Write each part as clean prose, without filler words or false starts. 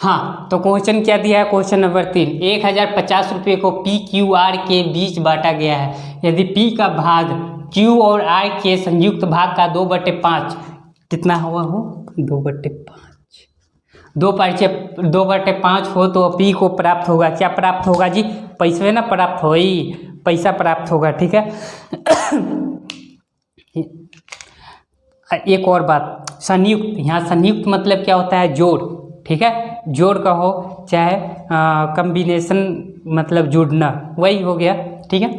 हाँ, तो क्वेश्चन क्या दिया है, क्वेश्चन नंबर 3, 1050 रुपये को पी क्यू आर के बीच बांटा गया है। यदि पी का भाग क्यू और आर के संयुक्त भाग का 2/5 कितना हुआ हो, 2/5, 2/5 हो तो पी को प्राप्त होगा, क्या प्राप्त होगा जी, पैसे ना प्राप्त हो, पैसा प्राप्त होगा। ठीक है। एक और बात, संयुक्त, यहाँ संयुक्त मतलब क्या होता है, जोड़। ठीक है, जोड़ का हो चाहे कॉम्बिनेशन मतलब जुड़ना, वही हो गया। ठीक है,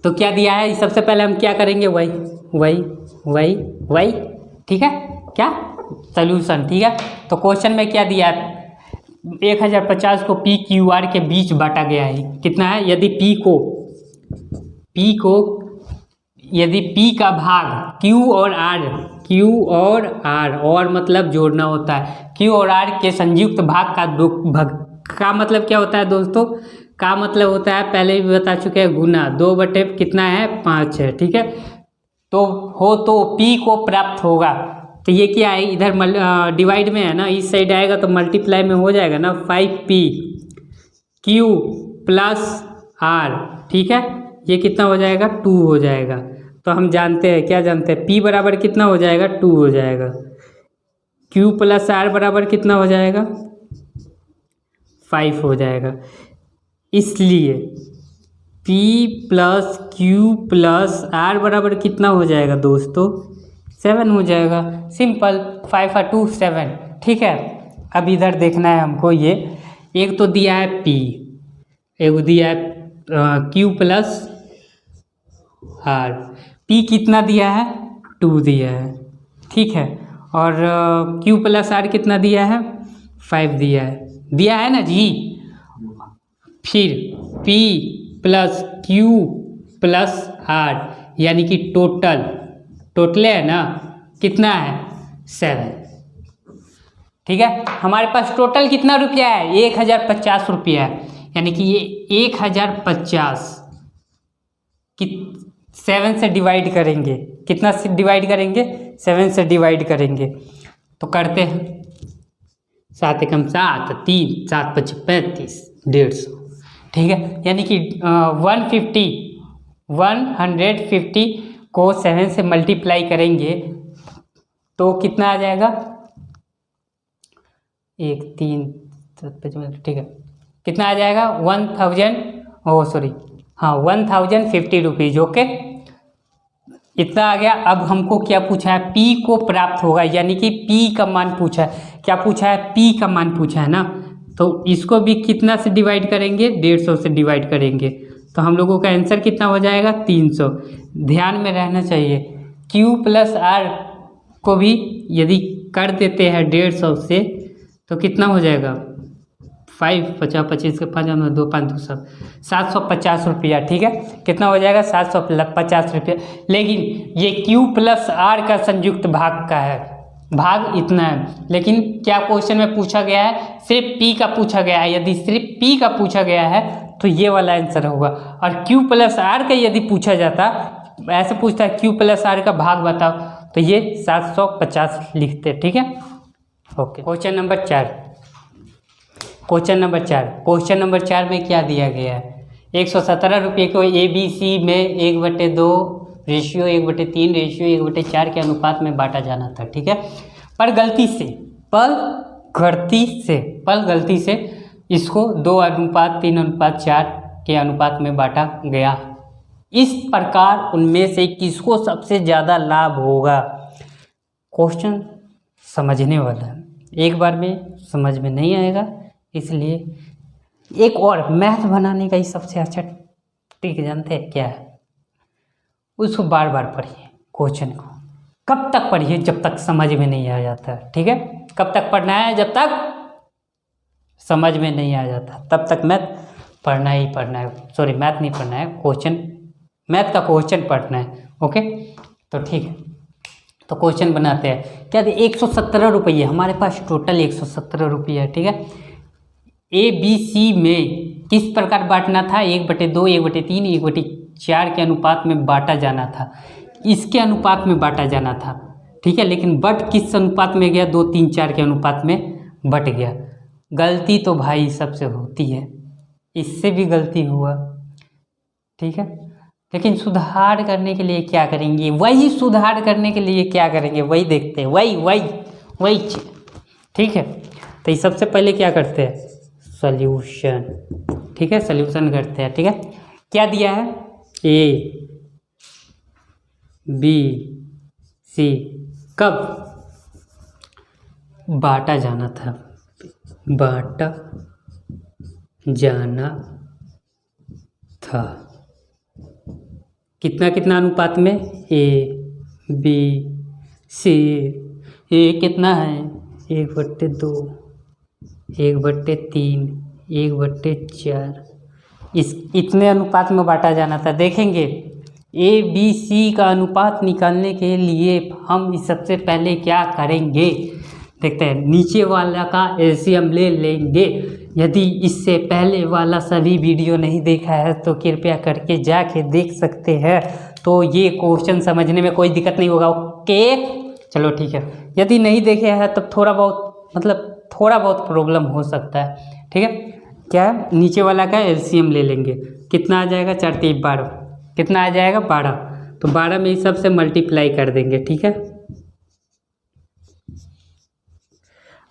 तो क्या दिया है, सबसे पहले हम क्या करेंगे, वही। ठीक है, क्या सॉल्यूशन। ठीक है, तो क्वेश्चन में क्या दिया है, 1050 को पी क्यू आर के बीच बांटा गया है। कितना है, यदि यदि P का भाग Q और R और मतलब जोड़ना होता है, Q और R के संयुक्त भाग का का मतलब क्या होता है दोस्तों, का मतलब होता है, पहले भी बता चुके हैं, गुना, 2/5 कितना है, 5 है। ठीक है, तो हो तो P को प्राप्त होगा, तो ये क्या है, इधर डिवाइड में है ना, इस साइड आएगा तो मल्टीप्लाई में हो जाएगा ना, 5P Q प्लस R। ठीक है, ये कितना हो जाएगा, 2 हो जाएगा। तो हम जानते हैं, क्या जानते हैं, P बराबर कितना हो जाएगा, 2 हो जाएगा। Q प्लस R बराबर कितना हो जाएगा, 5 हो जाएगा। इसलिए P plus Q plus R बराबर कितना हो जाएगा दोस्तों, 7 हो जाएगा। सिंपल, 5 और 2 7। ठीक है, अब इधर देखना है हमको, ये एक तो दिया है P, एक दिया है Q प्लस R। P कितना दिया है, 2 दिया है। ठीक है, और Q प्लस R कितना दिया है, 5 दिया है ना जी। फिर P plus Q plus R यानी कि टोटल है ना, कितना है, 7। ठीक है, हमारे पास टोटल कितना रुपया है, 1050 रुपया है, यानी कि ये 1050 7 से डिवाइड करेंगे, कितना से डिवाइड करेंगे, 7 से डिवाइड करेंगे। तो करते हैं, 7 एकम 7, 3 7 5 35, 150। ठीक है, यानी कि 150 को 7 से मल्टीप्लाई करेंगे तो कितना आ जाएगा, 1 3 7 5। ठीक है, कितना आ जाएगा, 1050 रुपीज़। ओके, इतना आ गया। अब हमको क्या पूछा है, P को प्राप्त होगा, यानी कि P का मान पूछा है। क्या पूछा है, P का मान पूछा है ना, तो इसको भी कितना से डिवाइड करेंगे, 150 से डिवाइड करेंगे, तो हम लोगों का आंसर कितना हो जाएगा, 300। ध्यान में रहना चाहिए, Q प्लस R को भी यदि कर देते हैं 150 से तो कितना हो जाएगा, 5 50 25 के 5 2 5 2 सब 750 रुपया। ठीक है, कितना हो जाएगा, 750 रुपया। लेकिन ये Q प्लस R का संयुक्त भाग का है, भाग इतना है। लेकिन क्या क्वेश्चन में पूछा गया है, सिर्फ P का पूछा गया है। यदि सिर्फ P का पूछा गया है तो ये वाला आंसर होगा। और Q प्लस R का यदि पूछा जाता, ऐसे पूछता है Q प्लस R का भाग बताओ, तो ये 750 लिखते। ठीक है, ओके। क्वेश्चन नंबर 4 में क्या दिया गया है, 117 रुपये को ABC में 1/2 रेशियो 1/3 रेशियो 1/4 के अनुपात में बांटा जाना था। ठीक है, पर गलती से इसको 2:3:4 के अनुपात में बांटा गया। इस प्रकार उनमें से किसको सबसे ज़्यादा लाभ होगा। क्वेश्चन समझने वाला है, एक बार में समझ में नहीं आएगा, इसलिए एक और मैथ बनाने का ही सबसे अच्छा ट्रिक जानते हैं क्या है, उसको बार बार पढ़िए। क्वेश्चन को कब तक पढ़िए, जब तक समझ में नहीं आ जाता। ठीक है, कब तक पढ़ना है, जब तक समझ में नहीं आ जाता तब तक मैथ पढ़ना ही पढ़ना है। सॉरी, मैथ नहीं पढ़ना है, मैथ का क्वेश्चन पढ़ना है। ओके, तो ठीक है, तो क्वेश्चन बनाते हैं। क्या 117 रुपये हमारे पास, टोटल 117 रुपये है। ठीक है, ABC में किस प्रकार बांटना था, 1/2 1/3 1/4 के अनुपात में बांटा जाना था, इसके अनुपात में बांटा जाना था। ठीक है, लेकिन बट किस अनुपात में गया, 2 3 4 के अनुपात में बट गया। गलती तो भाई सबसे होती है, इससे भी गलती हुआ, ठीक है। लेकिन सुधार करने के लिए क्या करेंगे, वही सुधार करने के लिए क्या करेंगे वही देखते हैं, वही चीज़, ठीक है। तो ये सबसे पहले क्या करते हैं, सॉल्यूशन, ठीक है, सॉल्यूशन करते हैं, ठीक है। क्या दिया है, ए बी सी, कब, बांटा जाना था, बांटा जाना था, कितना कितना अनुपात में, ए बी सी। ए कितना है, 1/2, 1/3, 1/4, इस इतने अनुपात में बांटा जाना था। देखेंगे ए बी सी का अनुपात निकालने के लिए हम सबसे पहले क्या करेंगे, देखते हैं। नीचे वाला का एलसीएम ले लेंगे। यदि इससे पहले वाला सभी वीडियो नहीं देखा है तो कृपया करके जाके देख सकते हैं, तो ये क्वेश्चन समझने में कोई दिक्कत नहीं होगा, ओके। चलो ठीक है, यदि नहीं देखे हैं तब थोड़ा बहुत प्रॉब्लम हो सकता है, ठीक है। क्या है, नीचे वाला का एलसीएम ले लेंगे, कितना आ जाएगा, 4 3 12, कितना आ जाएगा 12, तो 12 में इस सबसे मल्टीप्लाई कर देंगे, ठीक है।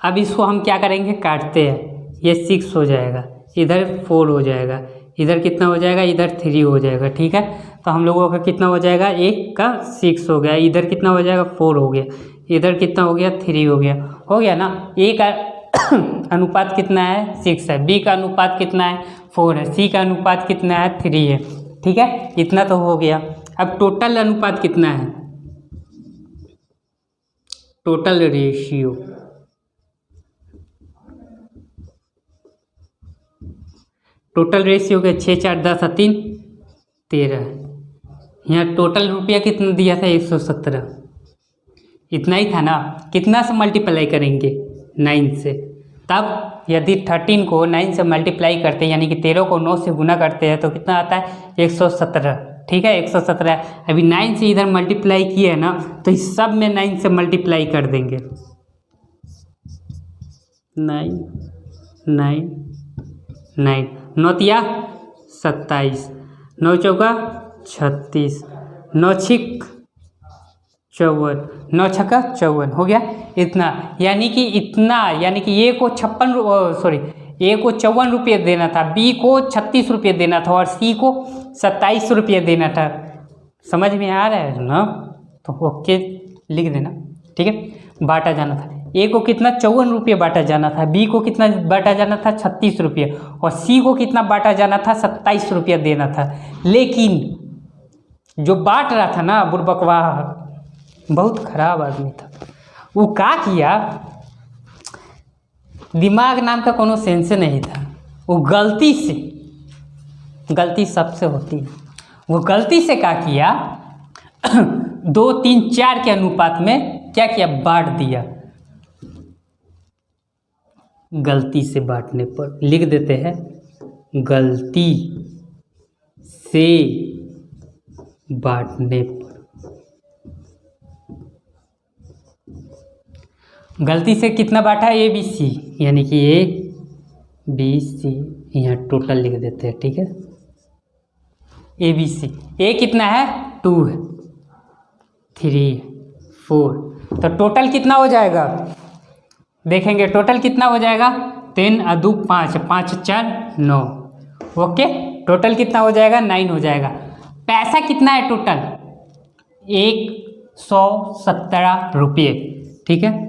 अब इसको हम क्या करेंगे, काटते हैं, ये 6 हो जाएगा, इधर 4 हो जाएगा, इधर कितना हो जाएगा, इधर 3 हो जाएगा, ठीक है। तो हम लोगों का कितना हो जाएगा, 1 का 6 हो गया, इधर कितना हो जाएगा, 4 हो गया, इधर कितना हो गया, 3 हो गया ना। ए का अनुपात कितना है, 6 है, बी का अनुपात कितना है, 4 है, सी का अनुपात कितना है, 3 है, ठीक है। इतना तो हो गया। अब टोटल अनुपात कितना है, टोटल रेशियो, टोटल रेशियो के 6 4 10 3 13, यहाँ टोटल रुपया कितना दिया था, 117, इतना ही था ना। कितना से मल्टीप्लाई करेंगे, 9 से। तब यदि 13 को 9 से मल्टीप्लाई करते हैं, यानी कि 13 को 9 से गुना करते हैं, तो कितना आता है, 117, ठीक है, 117। अभी 9 से इधर मल्टीप्लाई किए है ना, तो इस सब में 9 से मल्टीप्लाई कर देंगे, 9 9 9, 9 तिया 27, 9 चौका 36, 9 छिक 54, 9 छक्का 54 हो गया। इतना यानी कि ए को 54 रुपये देना था, बी को 36 रुपये देना था और सी को 27 रुपये देना था। समझ में आ रहा है ना, तो ओके लिख देना, ठीक है। बांटा जाना था, ए को कितना 54 रुपये बांटा जाना था, बी को कितना बांटा जाना था 36 रुपये, और सी को कितना बांटा जाना था 27 रुपये देना था। लेकिन जो बांट रहा था ना बुड़बकवा, बहुत खराब आदमी था, वो क्या किया, दिमाग नाम का कोनो सेंस नहीं था, वो गलती सबसे होती है, वो गलती से क्या किया 2 3 4 के अनुपात में क्या किया, बांट दिया। गलती से बांटने पर लिख देते हैं, गलती से बांटने पर, गलती से कितना बांटा, ए बी सी, यानी कि ए बी सी, यहाँ टोटल लिख देते हैं, ठीक है। ए बी सी, ए कितना है 2 है, 3 4, तो टोटल कितना हो जाएगा, देखेंगे टोटल कितना हो जाएगा, 3 और 2 5, 5 4 9, ओके। टोटल कितना हो जाएगा, 9 हो जाएगा। पैसा कितना है टोटल, 117 रुपये, ठीक है।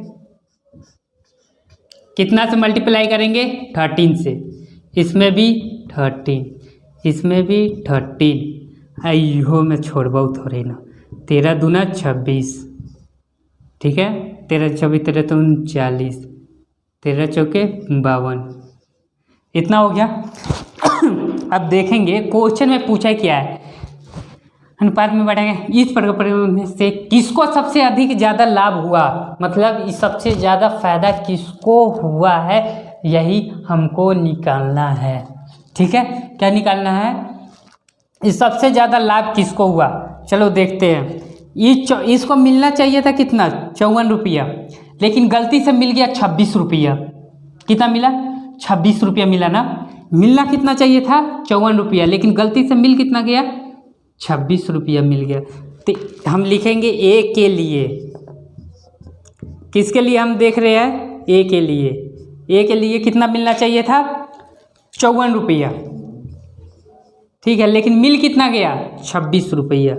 कितना से मल्टीप्लाई करेंगे, 13 से, इसमें भी 13, इसमें भी 13, अयो मैं छोड़बा थोड़े ना, 13 दूना 26, ठीक है, 13 24 13 तो 39, 13 चौके 52, इतना हो गया। अब देखेंगे क्वेश्चन में पूछा क्या है, अनुपात में बढ़ेंगे, इस प्रकार में से किसको सबसे अधिक ज़्यादा लाभ हुआ, मतलब इस सबसे ज़्यादा फायदा किसको हुआ है, यही हमको निकालना है, ठीक है। क्या निकालना है, इस सबसे ज़्यादा लाभ किसको हुआ, चलो देखते हैं। इसको मिलना चाहिए था कितना, 54 रुपया, लेकिन गलती से मिल गया 26 रुपया, कितना मिला? 26 रुपया मिला ना। मिलना कितना चाहिए था? 54 रुपया, लेकिन गलती से मिल कितना गया? 26 रुपया मिल गया। तो हम लिखेंगे ए के लिए, किसके लिए हम देख रहे हैं? ए के लिए। ए के लिए कितना मिलना चाहिए था? 54 रुपया, ठीक है, लेकिन मिल कितना गया? 26 रुपया।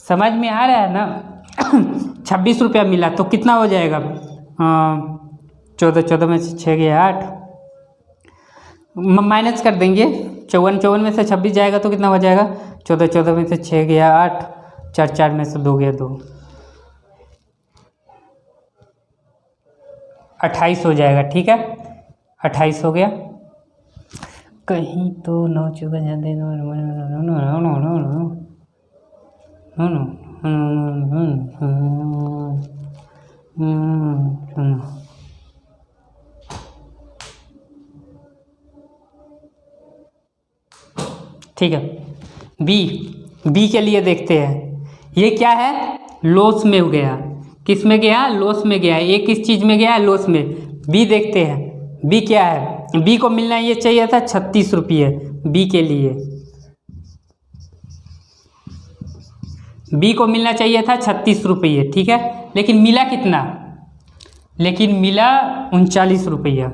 समझ में आ रहा है ना? 26 रुपया मिला तो कितना हो जाएगा? 14 में से 6 गया 8, माइनस कर देंगे। 54 में से 26 जाएगा तो कितना हो जाएगा? 14 में से 6 गया 8, 4 में से 2 गया 2, 28 हो जाएगा। ठीक है, 28 हो गया। कहीं तो 9 चुका जाते ठीक है। बी के लिए देखते हैं, ये क्या है? लॉस में हो गया। किस में गया? लॉस में गया। ये किस चीज़ में गया? लॉस में। बी देखते हैं, बी क्या है? बी को मिलना ये चाहिए था 36 रुपये। बी के लिए बी को मिलना चाहिए था 36 रुपये, ठीक है, लेकिन मिला कितना? लेकिन मिला 39 रुपया।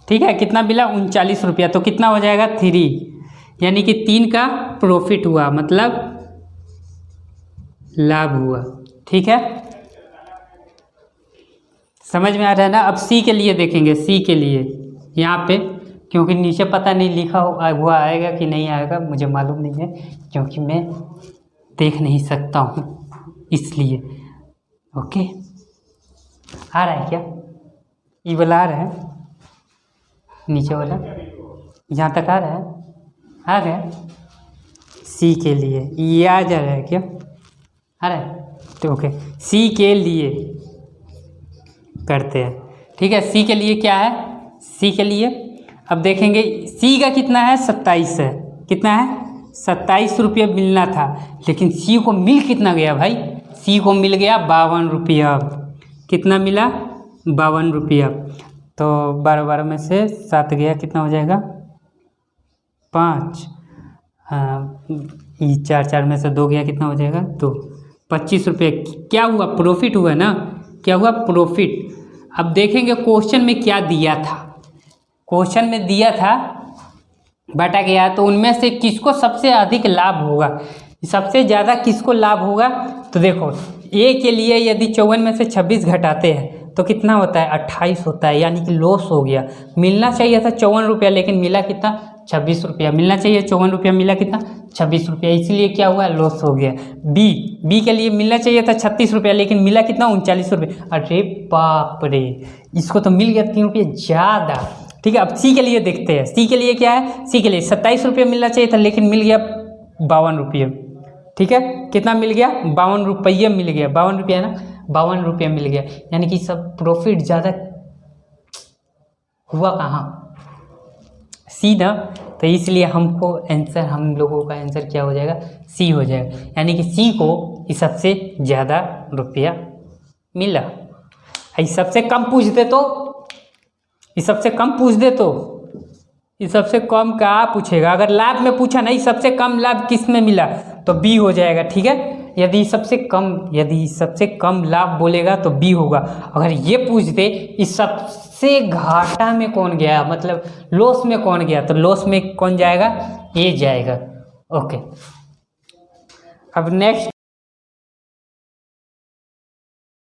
ठीक है, कितना मिला? 39 रुपया। तो कितना हो जाएगा? 3, यानी कि 3 का प्रॉफिट हुआ, मतलब लाभ हुआ। ठीक है, समझ में आ रहा है ना? अब सी के लिए देखेंगे। सी के लिए यहाँ पे, क्योंकि नीचे पता नहीं लिखा हुआ आएगा कि नहीं आएगा, मुझे मालूम नहीं है, क्योंकि मैं देख नहीं सकता हूँ, इसलिए। ओके, आ रहा है क्या? ये वाला आ रहा है, नीचे वाला यहाँ तक आ रहा है? आ गया। सी के लिए ये आ जा रहा है क्या? आ रहा है? तो ओके, सी के लिए करते हैं। ठीक है, सी के लिए क्या है? सी के लिए अब देखेंगे, सी का कितना है? 27 है। कितना है? 27 रुपये मिलना था, लेकिन सी को मिल कितना गया भाई? सी को मिल गया 52 रुपया। कितना मिला? 52 रुपया। तो 12 में से 7 गया, कितना हो जाएगा? 5। हाँ, 4 में से 2 गया, कितना हो जाएगा? 2। 25 रुपये क्या हुआ? प्रॉफिट हुआ ना? क्या हुआ? प्रॉफिट। अब देखेंगे क्वेश्चन में क्या दिया था। क्वेश्चन में दिया था बांटा गया, तो उनमें से किसको सबसे अधिक लाभ होगा, सबसे ज़्यादा किसको लाभ होगा? तो देखो, ए के लिए यदि 54 में से 26 घटाते हैं तो कितना होता है? 28 होता है, यानी कि लॉस हो गया। मिलना चाहिए था 54 रुपया, लेकिन मिला कितना? 26 रुपया। मिलना चाहिए 54 रुपया, मिला कितना? 26 रुपया, इसलिए क्या हुआ? लॉस हो गया। बी के लिए मिलना चाहिए था 36 रुपया, लेकिन मिला कितना? 39 रुपये। अरे बाप रे, इसको तो मिल गया 3 रुपये ज़्यादा। ठीक है, अब सी के लिए देखते हैं। सी के लिए क्या है? सी के लिए 27 रुपये मिलना चाहिए था, लेकिन मिल गया 52 रुपये। ठीक है, कितना मिल गया? 52 रुपये मिल गया। 52 रुपया ना, 52 रुपये मिल गया, यानी कि सब प्रॉफिट ज़्यादा हुआ कहाँ? सी ना। तो इसलिए हमको आंसर, हम लोगों का आंसर क्या हो जाएगा? सी हो जाएगा, यानी कि सी को इस सबसे ज़्यादा रुपया मिला। इस सबसे कम पूछ दे तो, इस सबसे कम पूछ दे तो, इस सबसे कम का पूछेगा। अगर लाभ में पूछा नहीं सबसे कम लाभ किस में मिला, तो बी हो जाएगा। ठीक है, यदि सबसे कम लाभ बोलेगा तो बी होगा। अगर ये पूछ दे इस सबसे घाटा में कौन गया, मतलब लॉस में कौन गया, तो लॉस में कौन जाएगा? ए जाएगा। ओके, अब नेक्स्ट